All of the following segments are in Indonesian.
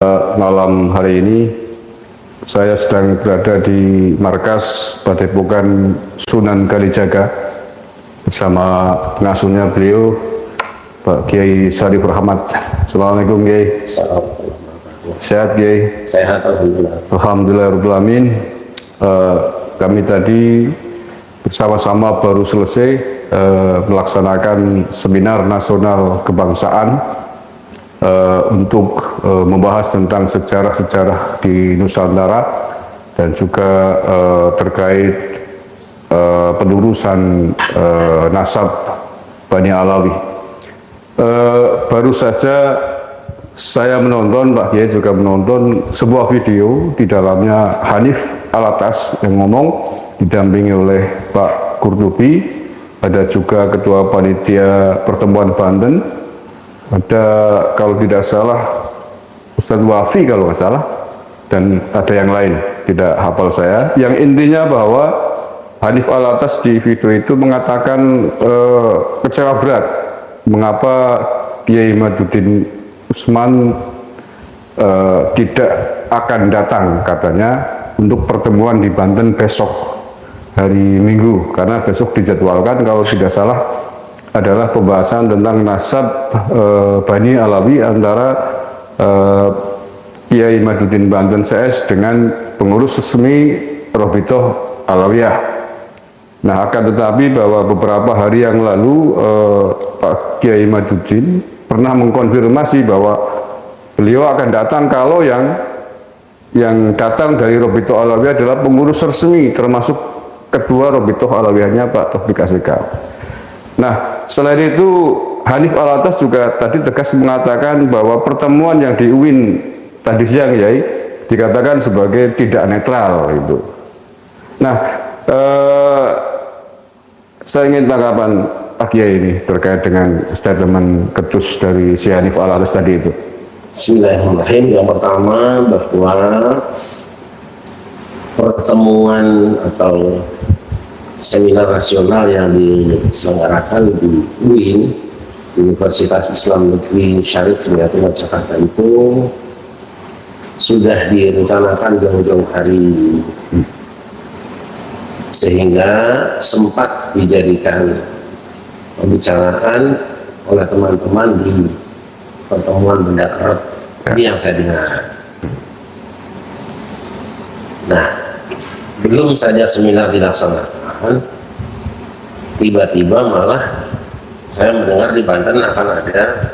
Malam hari ini saya sedang berada di markas Padepokan Sunan Kalijaga bersama pengasuhnya beliau Pak Kiai Syarif Rahmat. Assalamualaikum Kiai. Sehat Kiai? Sehat alhamdulillah. Alhamdulillah. Kami tadi bersama-sama baru selesai melaksanakan seminar nasional kebangsaan untuk membahas tentang sejarah-sejarah di Nusantara dan juga terkait penerusan nasab Bani Alawi. Baru saja saya menonton, Pak Kiai juga menonton sebuah video, di dalamnya Hanif Alatas yang ngomong didampingi oleh Pak Qurtubi, ada juga Ketua Panitia Pertemuan Banten, ada kalau tidak salah Ustadz Wafi kalau nggak salah, dan ada yang lain, tidak hafal saya. Yang intinya bahwa Hanif Alatas di video itu mengatakan kecewa berat mengapa Kiai Imaduddin Usman tidak akan datang katanya untuk pertemuan di Banten besok hari Minggu, karena besok dijadwalkan kalau tidak salah adalah pembahasan tentang nasab Bani Alawi antara Kiai Imaduddin Banten CS dengan pengurus resmi Robitoh Alawiyah. Nah, akan tetapi bahwa beberapa hari yang lalu Pak Kiai Imaduddin pernah mengkonfirmasi bahwa beliau akan datang kalau yang datang dari Robitoh Alawiyah adalah pengurus resmi, termasuk ketua Robitoh Alawiyahnya Pak Taufik Asegaf. Nah, selain itu Hanif Alatas juga tadi tegas mengatakan bahwa pertemuan yang di UIN tadi siang ya dikatakan sebagai tidak netral itu. Nah, saya ingin tanggapan Pak Kiai ini terkait dengan statement ketus dari si Hanif Alatas tadi itu. Bismillahirrahmanirrahim. Yang pertama, bahwa pertemuan atau seminar nasional yang diselenggarakan di UIN, Universitas Islam Negeri Syarif Hidayatullah Jakarta, itu sudah direncanakan jauh-jauh hari, sehingga sempat dijadikan pembicaraan oleh teman-teman di pertemuan Benda Kerep. Ini yang saya dengar. Nah, belum saja seminar dilaksanakan, tiba-tiba malah saya mendengar di Banten akan ada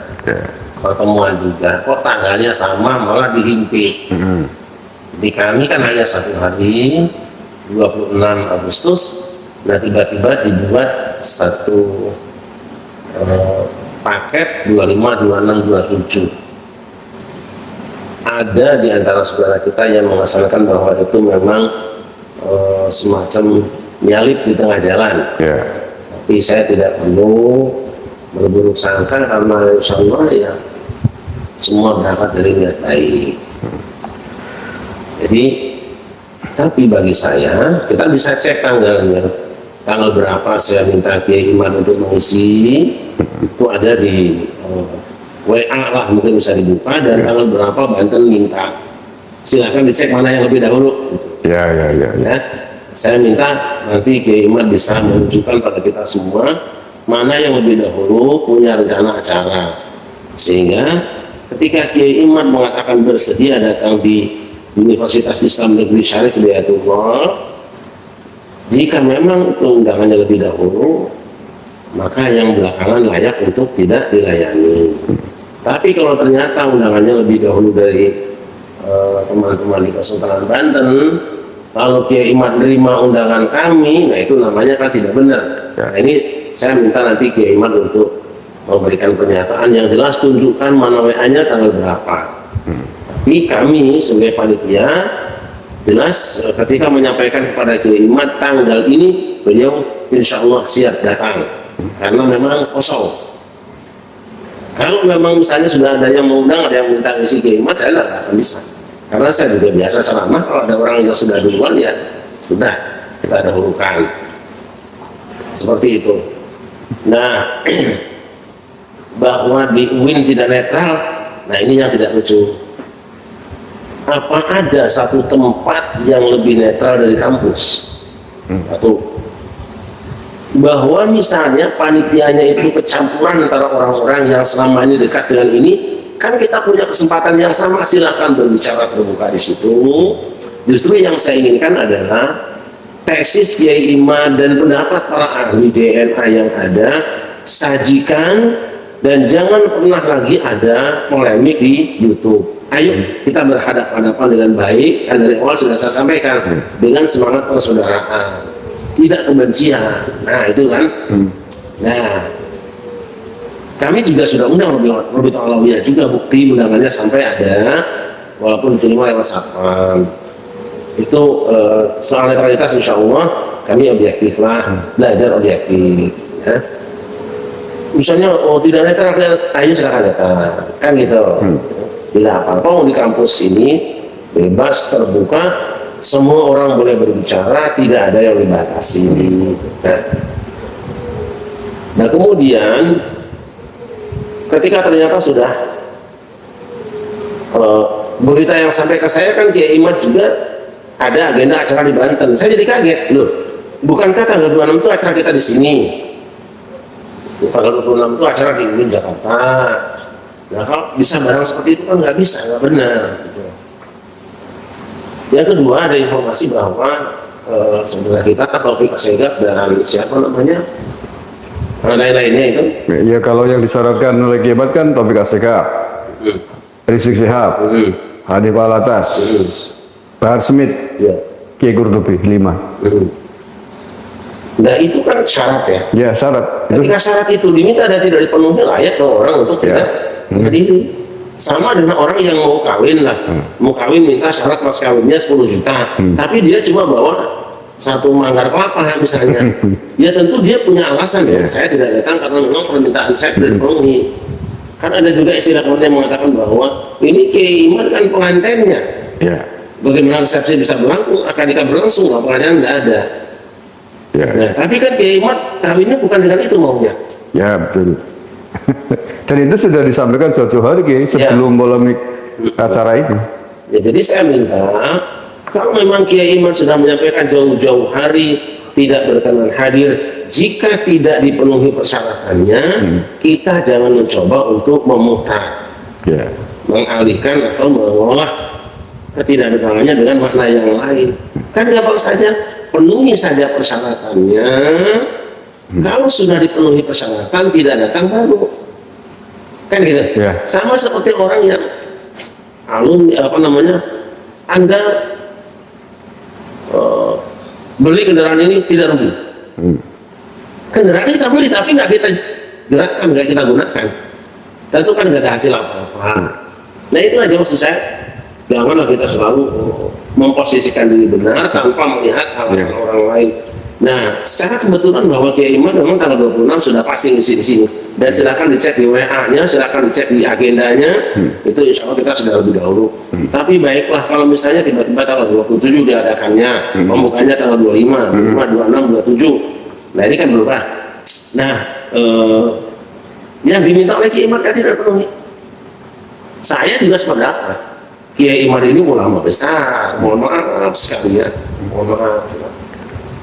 pertemuan juga. Kok tanggalnya sama, malah dihimpit. Di kami kan hanya satu hari, 26 Agustus. Nah, tiba-tiba dibuat satu paket 25, 26, 27. Ada di antara saudara kita yang mengesahkan bahwa itu memang semacam nyalip di tengah jalan. Tapi saya tidak perlu berburuk sangka, karena insya Allah ya semua berangkat dari niat baik. Jadi, tapi bagi saya, kita bisa cek tanggalnya, tanggal berapa saya minta Kiai Iman untuk mengisi, itu ada di WA lah, mungkin bisa dibuka, dan tanggal berapa Banten minta. Silahkan dicek mana yang lebih dahulu. Ya. Saya minta nanti Kiai Iman bisa menunjukkan pada kita semua mana yang lebih dahulu punya rencana acara, sehingga ketika Kiai Iman mengatakan bersedia datang di Universitas Islam Negeri Syarif Hidayatullah, jika memang itu undangannya lebih dahulu, maka yang belakangan layak untuk tidak dilayani. Tapi kalau ternyata undangannya lebih dahulu dari teman-teman di Kesultanan Banten, kalau Kiai Iman menerima undangan kami, nah itu namanya kan tidak benar. Nah, ini saya minta nanti Kiai Iman untuk memberikan pernyataan yang jelas, tunjukkan mana WA-nya tanggal berapa. Tapi kami sebagai panitia jelas ketika menyampaikan kepada Kiai Iman tanggal ini, beliau insya Allah siap datang, karena memang kosong. Kalau memang misalnya sudah ada yang mengundang, ada yang minta isi Kiai Iman, saya tidak akan bisa. Karena saya juga biasa ceramah, kalau ada orang yang sudah duluan ya sudah kita dahulukan, seperti itu. Nah, bahwa di UIN tidak netral, nah ini yang tidak lucu. apa ada satu tempat yang lebih netral dari kampus? Satu, bahwa misalnya panitianya itu kecampuran antara orang-orang yang selama ini dekat dengan ini, kan kita punya kesempatan yang sama, silakan berbicara terbuka di situ. Justru yang saya inginkan adalah tesis Kiai Imad dan pendapat para ahli DNA yang ada sajikan, dan jangan pernah lagi ada polemik di YouTube. Ayo kita berhadapan-hadapan dengan baik, dan dari awal sudah saya sampaikan, dengan semangat persaudaraan, tidak kebencian. Nah itu kan. Nah kami juga sudah undang Robi Alawiyah juga, bukti undangannya sampai ada, walaupun diterima lewat satpam. Itu soal netralitas insya Allah kami objektif lah, belajar objektif ya. Misalnya tidak netral, ayo silakan datang kan gitu. Tidak apa-apa, di kampus ini bebas terbuka, semua orang boleh berbicara, tidak ada yang dibatasi. Nah kemudian ketika ternyata sudah berita yang sampai ke saya kan, Kiai Imad juga ada agenda acara di Banten. Saya jadi kaget, loh, bukankah tanggal 26 itu acara kita di sini? Tanggal 26 itu acara di UIN Jakarta. Nah kalau bisa barang seperti itu kan nggak bisa, nggak benar. Gitu. Yang kedua, ada informasi bahwa saudara kita Taufik Assegaf dan siapa namanya, lain-lainnya itu. Ya kalau yang disyaratkan oleh Kiai Imad kan Taufik Assegaf, Rizik Syihab, Hanif Alatas, Bahar Smith, Kiai Qurtubi, 5. Nah itu kan syarat ya. Ya syarat. Ketika syarat itu diminta dan tidak dipenuhi, layak dong orang untuk tidak berdiri. Sama dengan orang yang mau kawin lah, mau kawin minta syarat mas kawinnya 10 juta, tapi dia cuma bawa satu manggar kelapa misalnya. Ya tentu dia punya alasan ya, saya tidak datang karena memang permintaan saya tidak dipenuhi. Kan ada juga istilah yang mengatakan bahwa ini Kiai Imad kan pengantinnya. Bagaimana resepsi bisa berlangsung, akad-nikah berlangsung, pengajian nggak ada. Nah, tapi kan Kiai Imad kawinnya bukan dengan itu maunya. Ya betul. Dan itu sudah disampaikan jauh-jauh hari Kiai sebelum polemik acara ini. Ya, jadi saya minta, kalau memang Kiai Imad sudah menyampaikan jauh-jauh hari tidak berkenan hadir, jika tidak dipenuhi persyaratannya, kita jangan mencoba untuk memutar, mengalihkan atau mengolah ketidakdatangannya dengan makna yang lain. Kan gampang saja, penuhi saja persyaratannya. Kalau sudah dipenuhi persyaratan, tidak datang baru. Kan gitu. Sama seperti orang yang alumni Anda beli kendaraan ini tidak rugi. Kendaraan kita beli tapi nggak kita gerakkan, nggak kita gunakan, tentu kan nggak ada hasil apa-apa. Nah itu aja maksud saya, janganlah kita selalu memposisikan diri benar tanpa melihat alasan orang lain. Nah secara kebetulan bahwa Kiai Imad memang tanggal 26 sudah pasti ngisi di sini, dan silakan dicek di WA-nya, silakan dicek di agendanya, itu insya Allah kita sudah lebih dahulu. Tapi baiklah kalau misalnya tiba-tiba tanggal 27 diadakannya, pembukanya tanggal 25, 26, 27. Nah ini kan berubah. Nah yang diminta oleh Kiai Imad kan tidak penuhi. Saya juga sependapat, Kiai Imad ini ulama besar, mohon maaf sekali ya, mohon maaf.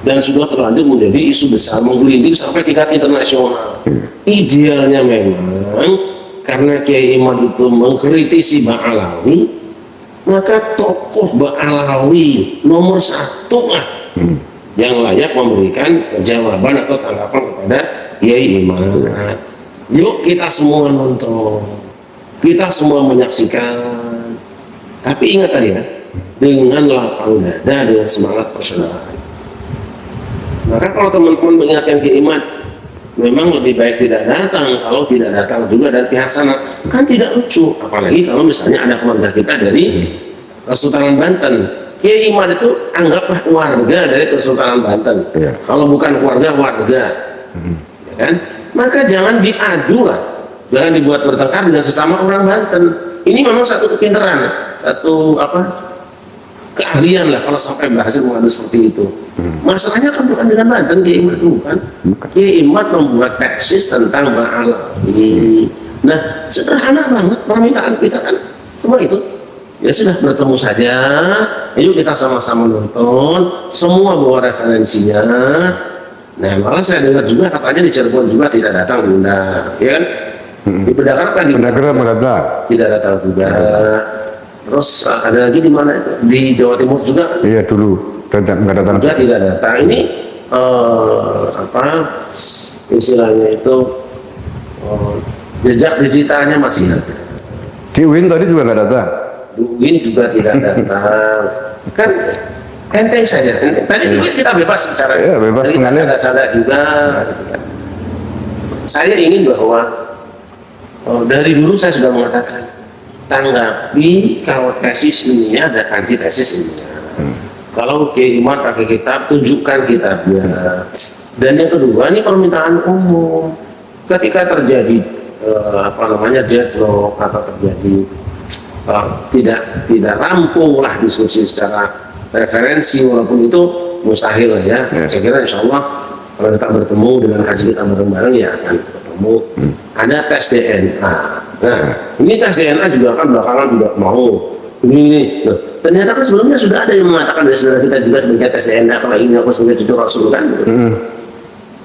Dan sudah terlanjur menjadi isu besar, menggelinding sampai tingkat internasional. Idealnya memang karena Kiai Imad itu mengkritisi Ba'alawi, maka tokoh Ba'alawi nomor 1 lah yang layak memberikan jawaban atau tanggapan kepada Kiai Imad. Yuk kita semua nonton, kita semua menyaksikan. Tapi ingat tadi ya, dengan lapang dada, dengan semangat persaudaraan. Maka kalau teman-teman mengingatkan Kiai Imad, memang lebih baik tidak datang. Kalau tidak datang juga dari pihak sana, kan tidak lucu. Apalagi kalau misalnya ada keluarga kita dari Kesultanan Banten. Kiai Imad itu anggaplah warga dari Kesultanan Banten. Kalau bukan keluarga, warga. Ya kan? Maka jangan diadu lah, jangan dibuat bertengkar dengan sesama orang Banten. Ini memang satu kepintaran, satu keahlian lah kalau sampai berhasil mengadu seperti itu. Masalahnya kan bukan dengan Banten, Kiai Imad itu bukan. Kiai Imad membuat tesis tentang Ba'alawi. Nah, sederhana banget permintaan kita kan, semua itu. ya sudah bertemu saja, yuk kita sama-sama nonton, semua bawa referensinya. Nah malah saya dengar juga katanya di Cirebon juga tidak datang diundang, ya kan? Di Bedaker kan tidak datang juga. Terus ada lagi di mana itu? Di Jawa Timur juga? Iya dulu nggak datang juga tidak datang. Ini apa istilahnya itu jejak digitalnya masih ada. Di UIN tadi juga nggak datang. Duwin juga tidak datang. Kan enteng saja. Tadi kita bebas bicara. Ya, bebas mengalir. Ada juga. Saya ingin bahwa dari dulu saya sudah mengatakan tanggapi kalau tesis ilmiah dan antitesis ilmiah. Kalau Kiai Imad pakai kitab, tunjukkan kitabnya. Dan yang kedua, ini permintaan umum. Ketika terjadi deadlock atau terjadi tidak rampung lah diskusi secara referensi, walaupun itu mustahil ya. Saya kira insya Allah kalau kita bertemu dengan kaji kita bareng-bareng ya akan bertemu. Ada tes DNA. Nah ini tes DNA juga kan belakangan juga mau ini. Nah, ternyata kan sebelumnya sudah ada yang mengatakan dari saudara kita juga sebagai tes DNA kalau ini aku sebagai cucu Rasul kan.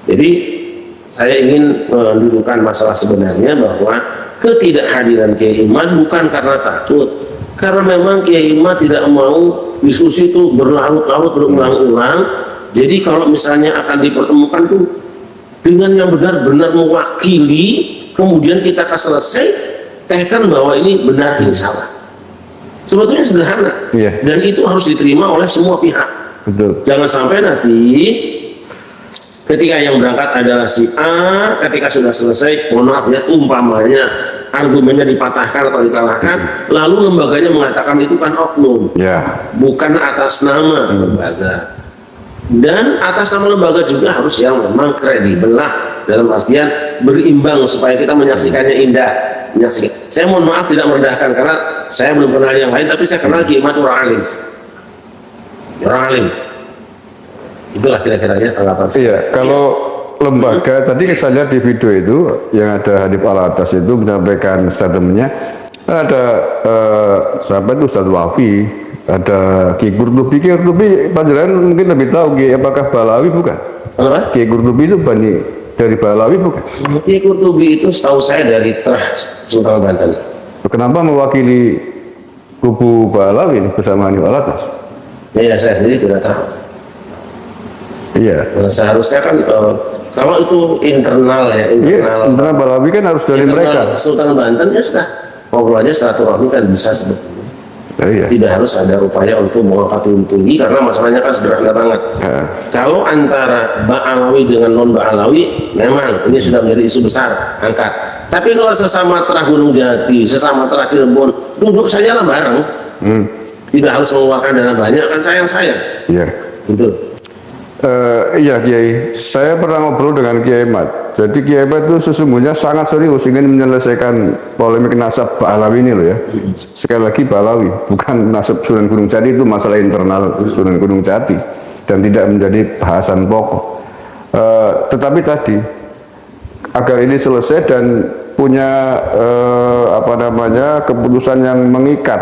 Jadi saya ingin mendudukan masalah sebenarnya bahwa ketidakhadiran Kiai Imad bukan karena takut, karena memang Kiai Imad tidak mau diskusi itu berlarut-larut berulang-ulang. Jadi kalau misalnya akan dipertemukan tuh dengan yang benar-benar mewakili, kemudian kita akan selesai tekan bahwa ini benar ini salah. Sebetulnya sederhana, dan itu harus diterima oleh semua pihak. Betul. Jangan sampai nanti ketika yang berangkat adalah si A, ketika sudah selesai, mohon maaf ya, umpamanya argumennya dipatahkan atau dikalahkan, lalu lembaganya mengatakan itu kan oknum, bukan atas nama lembaga. Dan atas nama lembaga juga harus yang memang kredibel lah, dalam artian berimbang supaya kita menyaksikannya indah. Saya mohon maaf tidak merendahkan karena saya belum kenal yang lain, tapi saya kenal Kiai Imad orang alim. Itulah kira-kiranya tanggapan saya. Iya, kalau lembaga tadi saya lihat di video itu yang ada Hanif Alatas itu menyampaikan statementnya, ada sahabat itu Ustadz Wafi, ada Ki Qurtubi. Panjenengan mungkin lebih tahu apakah Balawi bukan? Ki Qurtubi itu Bani dari Balawi bukan? Ki Qurtubi itu setahu saya dari Terah Sultan Banten. Kenapa mewakili kubu Balawi bersama Hanif Alatas? Ya saya sendiri tidak tahu. Iya. Nah, seharusnya kan kalau itu internal ya, internal Balawi kan harus dari mereka. Sultan Banten ya sudah ngobrol aja silaturahmi kan bisa sebetulnya. Tidak harus ada upaya untuk mengangkat tinggi karena masalahnya kan sederhana banget. Kalau antara Ba'alawi dengan non Ba'alawi memang ini sudah menjadi isu besar, angkat. Tapi kalau sesama Terah Gunung Jati, sesama Terah Cirebon, duduk saja lah bareng. Tidak harus mengeluarkan dana banyak kan sayang-sayang. Iya. Gitu. Iya Kiai, saya pernah ngobrol dengan Kiai Imad. Jadi Kiai Imad itu sesungguhnya sangat serius ingin menyelesaikan polemik nasab Ba'alawi ini loh ya. Sekali lagi Ba'alawi, bukan nasab Sunan Gunung Jati, itu masalah internal Sunan Gunung Jati dan tidak menjadi bahasan pokok. Tetapi tadi agar ini selesai dan punya keputusan yang mengikat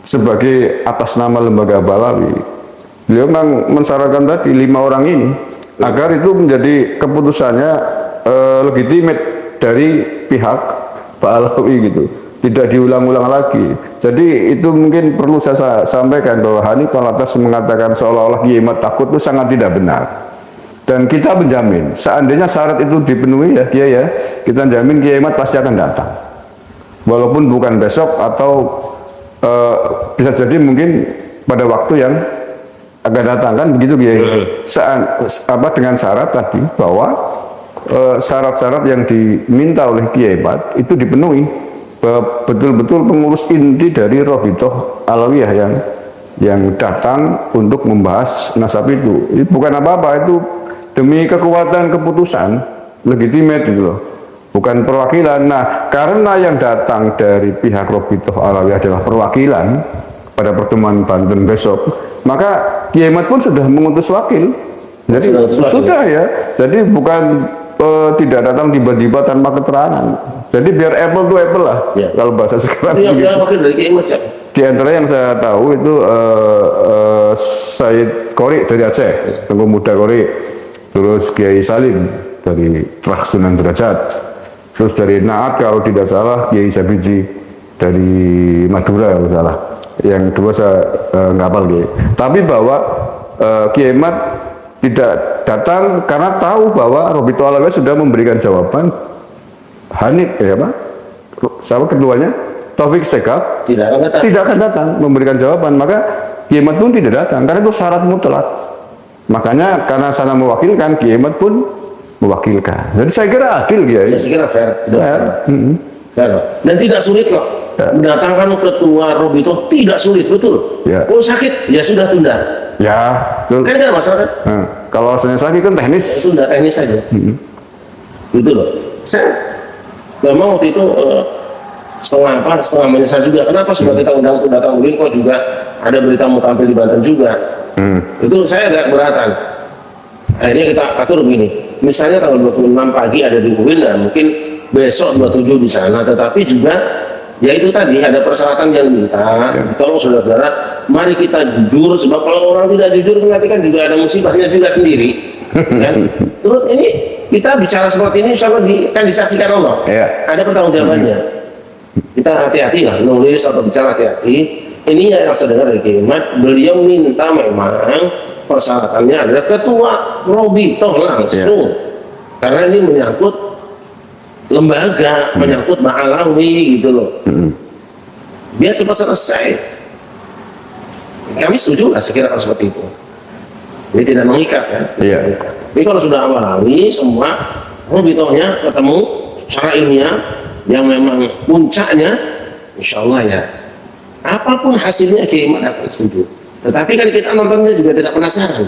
sebagai atas nama lembaga Ba'alawi. Beliau memang mensyaratkan tadi 5 orang ini agar itu menjadi keputusannya legitimate dari pihak Ba'alawi gitu, tidak diulang-ulang lagi. Jadi itu mungkin perlu saya sampaikan bahwa Hanif Alatas mengatakan seolah-olah Kiai Imad takut itu sangat tidak benar. Dan kita menjamin seandainya syarat itu dipenuhi ya Kiai ya, kita jamin Kiai Imad pasti akan datang. Walaupun bukan besok atau bisa jadi mungkin pada waktu yang akan datang kan begitu Kiai. Dengan syarat tadi bahwa syarat-syarat yang diminta oleh Kiai Imad itu dipenuhi, betul-betul pengurus inti dari Robitoh Alawiyah yang datang untuk membahas nasab itu. Ini bukan apa-apa, itu demi kekuatan keputusan legitimate gitu loh, bukan perwakilan. Nah, karena yang datang dari pihak Robitoh Alawiyah adalah perwakilan pada pertemuan Banten besok, maka Kiai Imad pun sudah mengutus wakil. Jadi sudah ya. Jadi bukan tidak datang tiba-tiba tanpa keterangan. Jadi biar apple to apple lah. Kalau bahasa sekarang. Yang wakil dari Kiai Imad siapa? Di antara yang saya tahu itu Said Qori dari Aceh, Tengku Muda Qori, terus Kiai Salim dari Trah Sunan Derajat, terus dari Naat kalau tidak salah Kiai Sabiji dari Madura kalau salah. Yang dua saya nggak hafal Kiai. Tapi bahwa Kiai Mat tidak datang karena tahu bahwa Robito Alawi sudah memberikan jawaban. Hanif apa? Siapa keduanya? Taufik Sekap tidak akan datang memberikan jawaban, maka Kiai Mat pun tidak datang karena itu syarat mutlak. Makanya karena sana mewakilkan, Kiai Mat pun mewakilkan. Jadi saya kira adil Kiai. Ya, saya kira fair. Fair. Dan tidak sulit kok. Ya. Mendatangkan ketua Robito tidak sulit, betul. Ya. Kalau sakit ya sudah tunda. Ya, betul. Kan ada masalah kan? Kalau alasannya sakit kan teknis. Ya, tunda teknis saja. Gitu loh. Saya memang waktu itu setengah menyesal juga. Kenapa sudah kita undang untuk datang UIN kok juga ada berita mau tampil di Banten juga. Itu saya agak keberatan. Akhirnya kita atur begini. Misalnya tanggal 26 pagi ada di UIN, nah mungkin besok 27 di sana. Tetapi juga ya itu tadi ada persyaratan yang minta. Tolong saudara-saudara, mari kita jujur. Sebab kalau orang tidak jujur nanti kan juga ada musibahnya juga sendiri. Kan? Terus ini kita bicara seperti ini insya Allah kan disaksikan Allah. Ada pertanggungjawabannya. Kita hati-hati lah nulis atau bicara hati-hati. Ini yang saya dengar dari Kiai Mat, beliau minta memang persyaratannya adalah ketua Robito langsung. Karena ini menyangkut lembaga, menyangkut Ma'alawi gitu loh. Biar cepat selesai. Kami setuju lah sekira seperti itu. Jadi tidak mengikat kan. Tapi kalau sudah Ma'alawi semua Robitonya ketemu secara ilmiah yang memang puncaknya, insya Allah ya apapun hasilnya Kiai Mat akan setuju. Tetapi kan kita nontonnya juga tidak penasaran.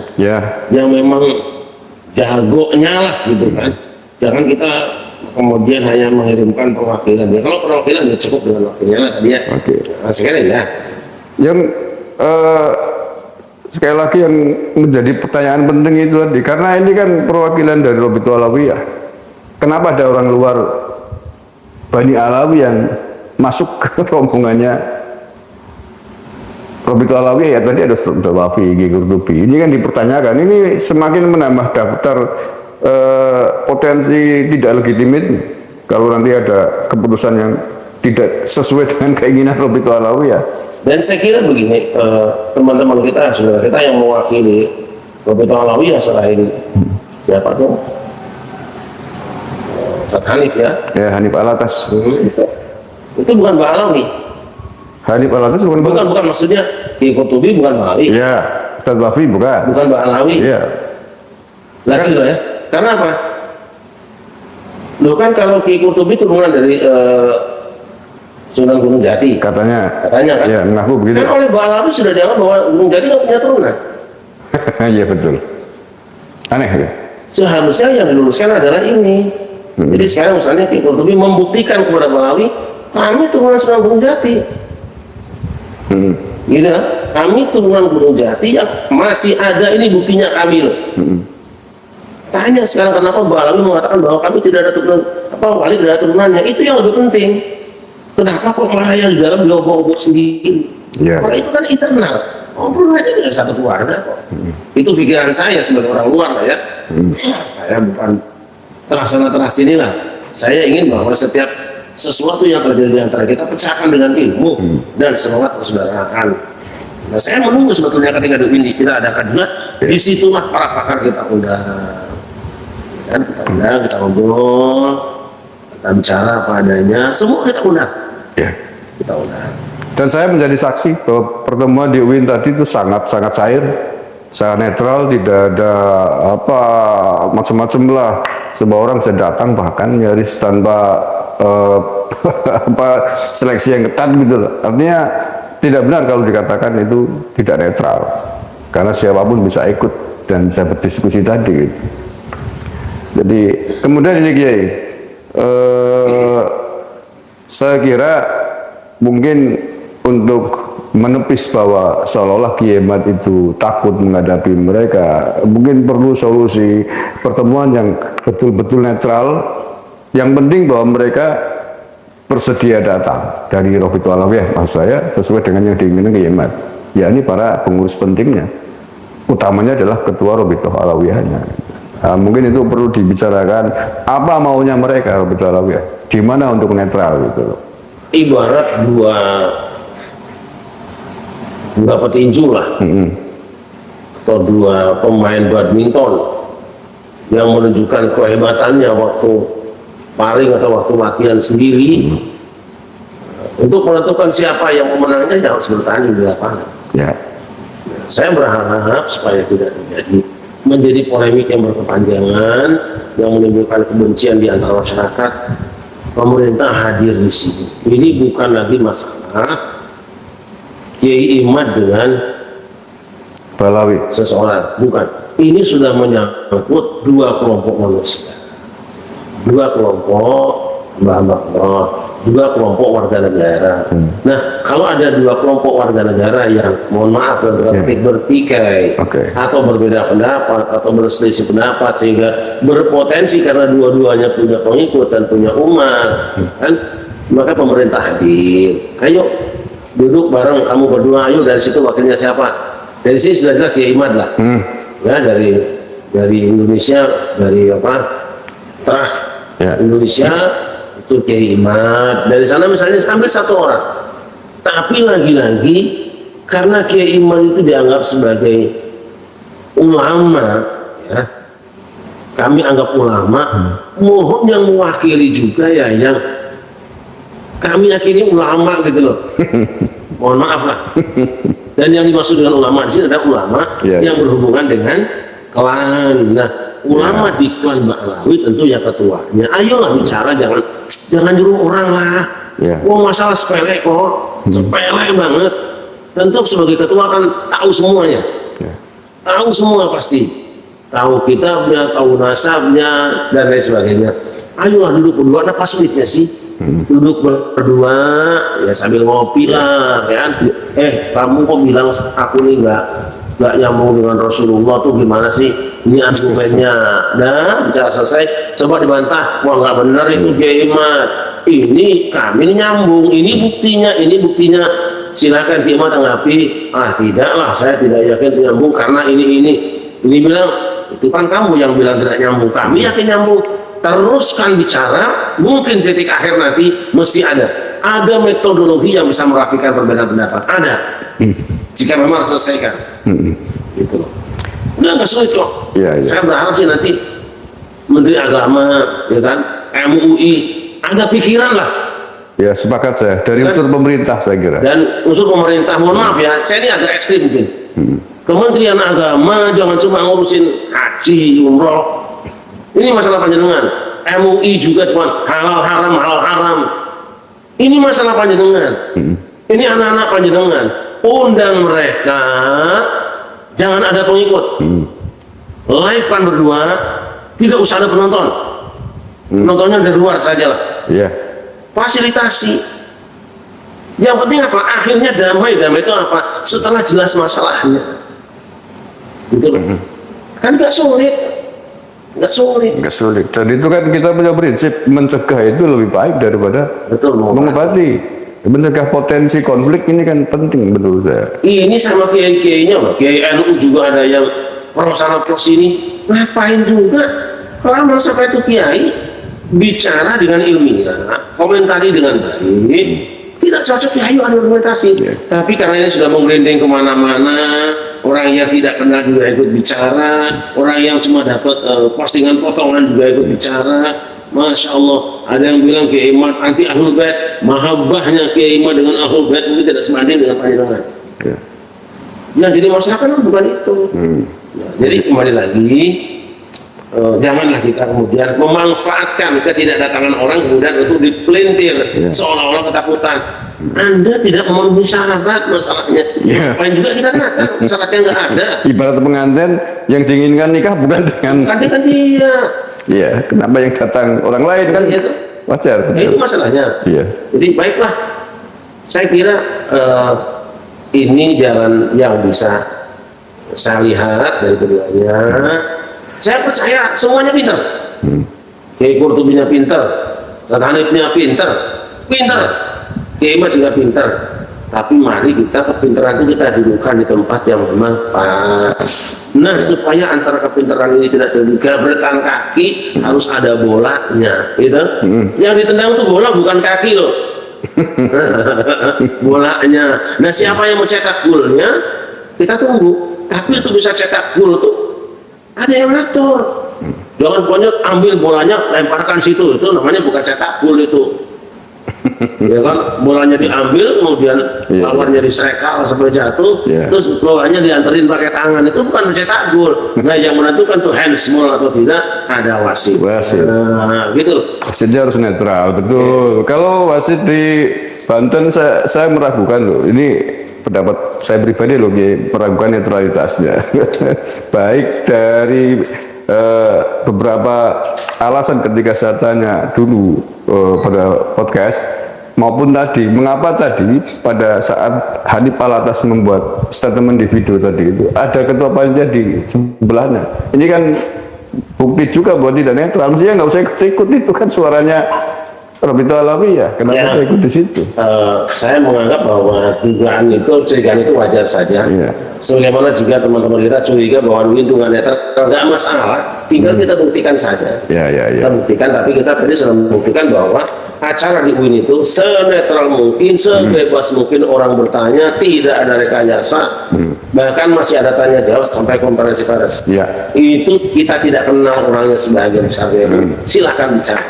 Yang memang jagonya lah gitu kan. Jangan kita kemudian hanya mengirimkan perwakilan. Ya kalau perwakilan ya cukup dengan wakilnya lah tadi ya. Nah, sekali ya. Yang sekali lagi yang menjadi pertanyaan penting itu tadi, karena ini kan perwakilan dari Robito Alawi ya. Kenapa ada orang luar Bani Alawi yang masuk ke rombongannya Robito Alawi? Ya tadi ada Wafi, Gurdubi. Ini kan dipertanyakan. Ini semakin menambah daftar potensi tidak legitimit kalau nanti ada keputusan yang tidak sesuai dengan keinginan Robito Alawi ya. Dan saya kira begini, teman-teman kita, saudara kita yang mewakili Robito Alawi ya selain siapa tuh? Ustaz Hanif ya? Ya, Hanif Alatas. Itu bukan Mbak Alawi. Hanif Alatas bukan maksudnya Kiai Qurtubi bukan Mbak Alawi. Iya, Ustaz Wafi bukan. Bukan Mbak Alawi. Iya. Lagi loh ya. Karena apa? Loh kan kalau Kiai Qurtubi turunan dari Sunan Gunung Jati. Katanya kan? Iya, mengaku begitu. Kan oleh Mbak Alawi sudah dianggap bahwa Gunung Jati nggak punya turunan. Iya betul. Aneh ya. Seharusnya yang diluruskan adalah ini. Jadi sekarang misalnya Kiai Qurtubi membuktikan kepada Mbak Alawi, kami turunan Sunan Gunung Jati. Gitu kan? Kami turunan Gunung Jati yang masih ada, ini buktinya kami loh. Tanya sekarang kenapa Mbak Alawi mengatakan bahwa kami tidak ada turunan, wali tidak ada turunannya. Itu yang lebih penting. Kenapa kok malah yang di dalam diobok-obok sendiri? Kalau itu kan internal, ngobrol aja dengan satu keluarga kok. Itu pikiran saya sebagai orang luar lah ya. Saya bukan terasa inilah. Saya ingin bahwa setiap sesuatu yang terjadi di antara kita pecahkan dengan ilmu dan semangat persaudaraan. Nah, saya menunggu sebetulnya ketika ini kita adakan juga, disitulah para pakar kita undang. Kan kita undang, kita ngobrol, kita bicara apa adanya, semua kita undang. Kita undang. Dan saya menjadi saksi bahwa pertemuan di UIN tadi itu sangat cair, sangat netral, tidak ada apa macam-macam lah. Semua orang bisa datang bahkan nyaris tanpa seleksi yang ketat gitu loh. Artinya tidak benar kalau dikatakan itu tidak netral, karena siapapun bisa ikut dan bisa berdiskusi tadi gitu. Jadi kemudian ini Kiai, saya kira mungkin untuk menepis bahwa seolah-olah Kiai Mat itu takut menghadapi mereka, mungkin perlu solusi pertemuan yang betul-betul netral. Yang penting bahwa mereka bersedia datang dari Robitul Alawiyah, maksud saya sesuai dengan yang diinginkan Kiai Imad, ya ini para pengurus pentingnya, utamanya adalah ketua Robitul Alawiyahnya. Nah, mungkin itu perlu dibicarakan apa maunya mereka Robitul Alawiyah, di mana untuk netral gitu loh. Ibarat dua petinju lah, atau dua pemain badminton yang menunjukkan kehebatannya waktu sparring atau waktu latihan sendiri. Untuk menentukan siapa yang memenangnya jangan bertanding di lapangan. Ya. Saya berharap supaya tidak terjadi menjadi polemik yang berkepanjangan yang menimbulkan kebencian di antara masyarakat. Pemerintah hadir di sini. Ini bukan lagi masalah Kiai Imad dengan Balawi seseorang, bukan. Ini sudah menyangkut dua kelompok manusia, dua kelompok hamba-hamba Allah, dua kelompok warga negara. Nah, kalau ada dua kelompok warga negara yang mohon maaf bertikai atau berbeda pendapat atau berselisih pendapat sehingga berpotensi karena dua-duanya punya pengikut dan punya umat, kan? Maka pemerintah hadir. Ayo duduk bareng kamu berdua. Ayo dari situ wakilnya siapa? Dari sini sudah jelas Kiai Imad lah. Ya dari Indonesia, dari apa? Terah Indonesia itu Kiai Imad. Dari sana misalnya ambil satu orang. Tapi lagi-lagi karena Kiai Imad itu dianggap sebagai ulama, ya, kami anggap ulama, mohon yang mewakili juga ya yang kami yakini ulama gitu loh. Mohon maaf lah. Dan yang dimaksud dengan ulama di sini adalah ulama yang berhubungan dengan klan. Nah, ulama di klan Ba'alawi tentu ya ketuanya. Ayolah bicara, jangan nyuruh orang lah. Wah, masalah sepele kok, sepele banget. Tentu sebagai ketua kan tahu semuanya, tahu semua pasti, tahu kitabnya, tahu nasabnya dan lain sebagainya. Ayolah duduk berdua, apa sulitnya sih? Duduk berdua ya sambil ngopi lah, ya. Kamu kok bilang aku nih nggak nyambung dengan Rasulullah tuh gimana sih? Ini argumennya. Nah, bicara selesai, coba dibantah. Wah, nggak benar itu Kiai Imad. Ini kami nyambung. Ini buktinya. Silakan Kiai Imad tanggapi. Tidaklah, saya tidak yakin itu nyambung karena ini bilang itu kan kamu yang bilang tidak nyambung. Kami yakin nyambung. Teruskan bicara, mungkin titik akhir nanti mesti ada metodologi yang bisa merapikan perbedaan pendapat, ada jika memang selesaikan gitu loh. Nggak sulit kok. Saya berharap sih nanti Menteri Agama, ya kan, MUI ada pikiran lah. Ya, sepakat saya dari unsur pemerintah saya kira. Dan unsur pemerintah, mohon maaf ya, saya ini agak ekstrim mungkin. Kementerian Agama jangan cuma ngurusin haji, umroh. Ini masalah panjenengan. MUI juga cuma halal haram. Ini masalah panjenengan. Ini anak-anak panjenengan. Undang mereka, jangan ada pengikut. Live kan berdua, tidak usah ada penonton. Penontonnya dari luar saja lah. Fasilitasi. Yang penting apa? Akhirnya damai itu apa? Setelah jelas masalahnya. Gitu loh. Kan gak sulit. Dan itu kan kita punya prinsip mencegah itu lebih baik daripada mengobati. Mencegah potensi konflik ini kan penting menurut saya. Ini sama kiai-kiainya loh. Kiai NU juga ada yang pro sana pro sini. Ngapain juga? Kalau sampai itu kiai bicara dengan ilmiah, komentari dengan baik, tidak cocok ya ayo argumentasi. Tapi karena ini sudah menggelinding kemana-mana, orang yang tidak kenal juga ikut bicara, orang yang cuma dapat postingan potongan juga ikut bicara. Masya Allah, ada yang bilang Kiai Imad anti Ahlul Bait, mahabbahnya Kiai Imad dengan Ahlul Bait mungkin tidak sebanding dengan panjenengan. Yang jadi masalah kan bukan itu. Jadi kembali lagi, janganlah kita kemudian memanfaatkan ketidakdatangan orang kemudian untuk dipelintir seolah-olah ketakutan. Anda tidak memenuhi syarat masalahnya. Ngapain juga kita datang, syaratnya nggak ada. Ibarat pengantin yang diinginkan nikah bukan dengan dia. Kenapa yang datang orang lain kan itu wajar. Itu masalahnya. Jadi baiklah, saya kira ini jalan yang bisa saya lihat dari keduanya. Saya percaya semuanya pintar. Kiai Qurtubinya pintar, Ustaz Hanifnya pintar, pinter, Kiai Imad juga pinter. Tapi mari kita kepintaran itu kita dudukan di tempat yang memang pas. Nah, supaya antara kepintaran ini tidak terjadi gebrakan kaki, harus ada bolanya, gitu. Yang ditendang tuh bola bukan kaki loh, bolanya. Nah, siapa yang mau cetak golnya, kita tunggu. Tapi untuk bisa cetak gol tuh ada yang ngatur. Jangan pokoknya ambil bolanya, lemparkan situ, itu namanya bukan cetak gol itu. Ya kan, bolanya diambil kemudian lawannya diserekal sampai jatuh, terus bolanya dianterin pakai tangan, itu bukan mencetak gol. Nah, yang menentukan tuh handsball atau tidak ada wasit. Nah, gitu. Wasitnya harus netral, betul. Kalau wasit di Banten saya meragukan loh. Ini pendapat saya pribadi loh, meragukan netralitasnya. Baik dari beberapa alasan ketika saya tanya dulu pada podcast maupun tadi, mengapa tadi pada saat Hanif Alatas membuat statement di video tadi itu ada ketua panitia di sebelahnya. Ini kan bukti juga bahwa tidak netral. Mestinya nggak usah ikut itu kan suaranya Robito Alawi ya, kenapa kita ikut di situ? Saya menganggap bahwa dugaan itu, curigaan itu wajar saja. Sebagaimana juga teman-teman kita curiga bahwa lindungan netral nggak masalah, tinggal kita buktikan saja. Kita buktikan, tapi kita tadi sudah membuktikan bahwa acara di UIN itu senetral mungkin, sebebas mungkin orang bertanya, tidak ada rekayasa, bahkan masih ada tanya jawab sampai konferensi pers. Itu kita tidak kenal orangnya sebagian besar, silahkan bicara.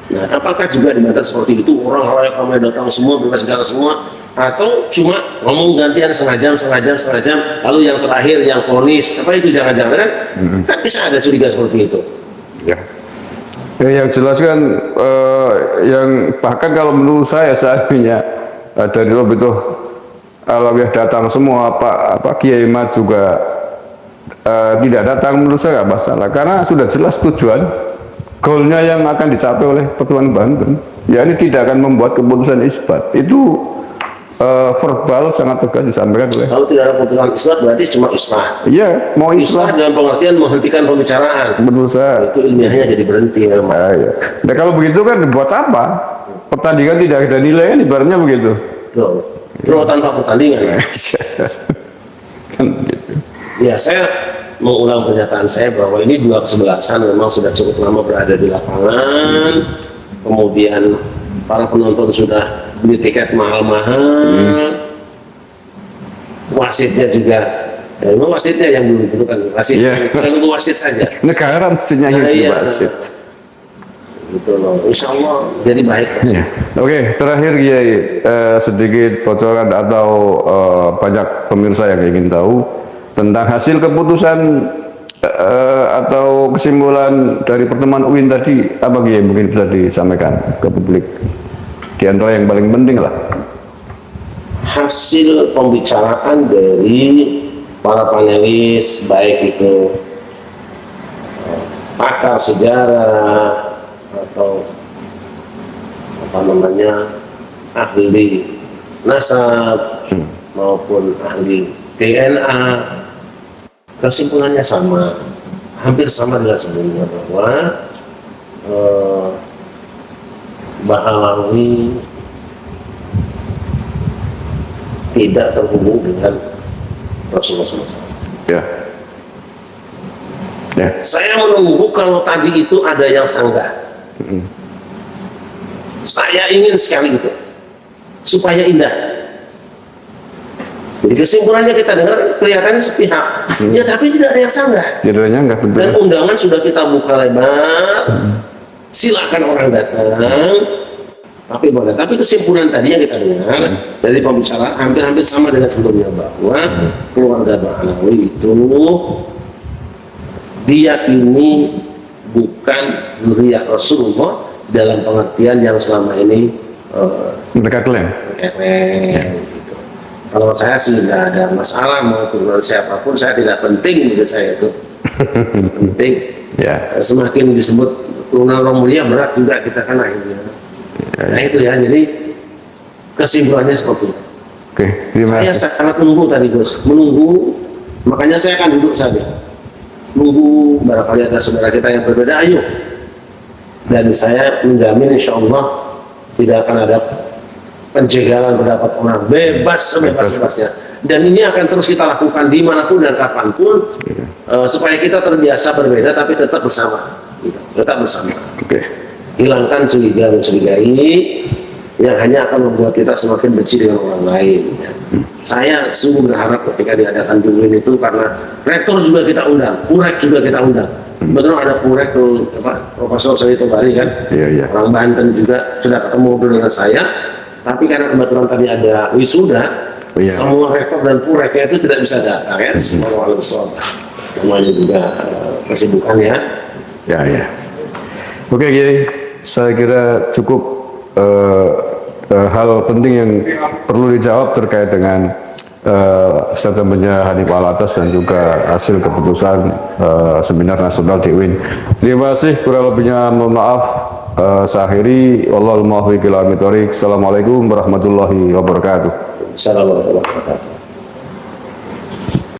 Nah, apakah juga di Banten seperti itu, orang-orang yang ramai datang semua, bebas segala semua, atau cuma ngomong gantian setengah jam, lalu yang terakhir yang vonis, apa itu jangan-jangan kan bisa ada curiga seperti itu. Yang jelas kan, yang bahkan kalau menurut saya seandainya dari Robito Alawiyah datang semua, Pak Kiai Imad juga tidak datang, menurut saya nggak masalah, karena sudah jelas tujuan goalnya yang akan dicapai oleh Pertemuan Banten, ya ini tidak akan membuat keputusan isbat. Itu verbal sangat tegas disampaikan oleh. Kalau tidak ada keputusan isbat berarti cuma islah. Iya, mau islah dalam pengertian menghentikan pembicaraan. Menurut saya itu ilmiahnya jadi berhenti memang. Nah, kalau begitu kan buat apa? Pertandingan tidak ada nilainya, ibaratnya begitu. Draw tanpa pertandingan. Kan begitu. Ya, saya mengulang pernyataan saya bahwa ini dua kesebelasan memang sudah cukup lama berada di lapangan, kemudian para penonton sudah beli tiket mahal-mahal, wasitnya juga, ya memang wasitnya yang belum ditentukan, wasit, itu wasit saja. Negara mestinya yang wasit. Gitu loh, insya Allah jadi baik. Oke, terakhir Kiai, sedikit bocoran atau banyak pemirsa yang ingin tahu tentang hasil keputusan atau kesimpulan dari pertemuan UIN tadi, apa Kiai mungkin bisa disampaikan ke publik? Di antara yang paling penting lah. Hasil pembicaraan dari para panelis, baik itu pakar sejarah atau apa namanya ahli nasab maupun ahli DNA, kesimpulannya sama, hampir sama dengan sebelumnya, bahwa Mbah Alawi tidak terhubung dengan Rasulullah SAW. Saya menunggu kalau tadi itu ada yang sanggah. Saya ingin sekali itu supaya indah. Jadi kesimpulannya kita dengar kelihatannya sepihak, ya tapi tidak ada yang sanggah. Dan undangan sudah kita buka lebar, silakan orang datang. Tapi boleh. Tapi kesimpulan tadi yang kita dengar dari pembicaraan hampir-hampir sama dengan sebelumnya, bahwa keluarga Mbah Alawi itu diyakini bukan zuriyah Rasulullah dalam pengertian yang selama ini mereka klaim. Gitu. Kalau saya sih tidak ada masalah mau turunan siapapun, saya tidak penting bagi saya itu. Penting. Semakin disebut turunan orang mulia berat juga kita kan akhirnya. Nah itu ya, jadi kesimpulannya seperti itu. Saya sangat menunggu tadi Gus, menunggu, makanya saya akan duduk saja, nunggu barangkali ada saudara kita yang berbeda, ayo. Dan saya menjamin insya Allah tidak akan ada penjagalan pendapat orang, bebas sebebas-bebasnya. Dan ini akan terus kita lakukan dimanapun dan kapanpun, supaya kita terbiasa berbeda tapi tetap bersama, gitu. Tetap bersama. Hilangkan curiga mencurigai yang hanya akan membuat kita semakin benci dengan orang lain. Ya. Saya sungguh berharap ketika diadakan Dunguin itu, karena rektor juga kita undang, Purek juga kita undang. Betul ada Purek tuh, Profesor Salito Bari kan, orang Banten juga sudah ketemu dengan saya. Tapi karena kebetulan tadi ada wisuda, semua rektor dan Pureknya itu tidak bisa datang ya. Semua namanya juga kesibukan ya. Oke, Kiai, saya kira cukup hal penting yang perlu dijawab terkait dengan statementnya Hanif Alatas dan juga hasil keputusan seminar nasional di UIN. Terima kasih, kurang lebihnya mohon maaf. Saya akhiri, wallahul muwaffiq ila aqwamit thoriq. Assalamualaikum warahmatullahi wabarakatuh. Assalamualaikum warahmatullahi wabarakatuh.